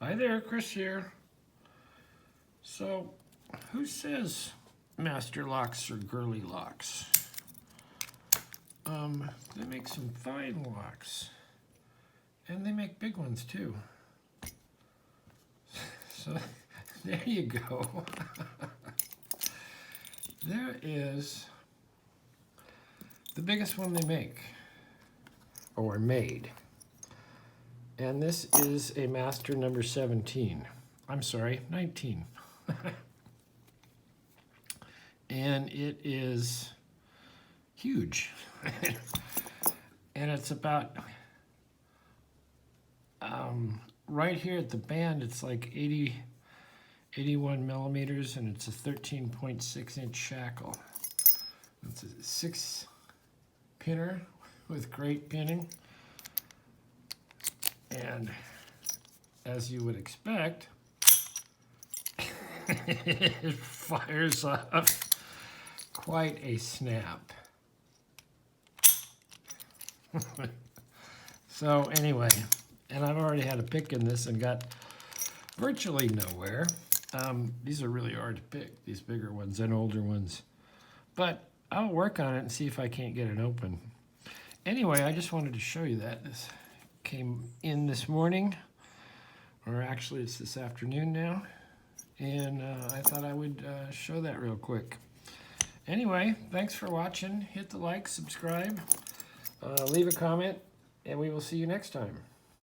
Hi there, Chris here. So, who says master locks are girly locks? They make some fine locks. And they make big ones too. So, there you go. There is the biggest one they make, or made. And this is a master number 17. I'm sorry, 19. And it is huge. And it's about right here at the band, it's like 81 millimeters, and it's a 13.6 inch shackle. It's a 6 pinner with great pinning. And as you would expect, it fires up quite a snap. So anyway, and I've already had a pick in this and got virtually nowhere. These are really hard to pick, these bigger ones and older ones. But I'll work on it and see if I can't get it open. Anyway, I just wanted to show you that. This came in this morning, or actually it's this afternoon now. And I thought I would show that real quick. Anyway, thanks for watching. Hit the like, subscribe, leave a comment, and we will see you next time.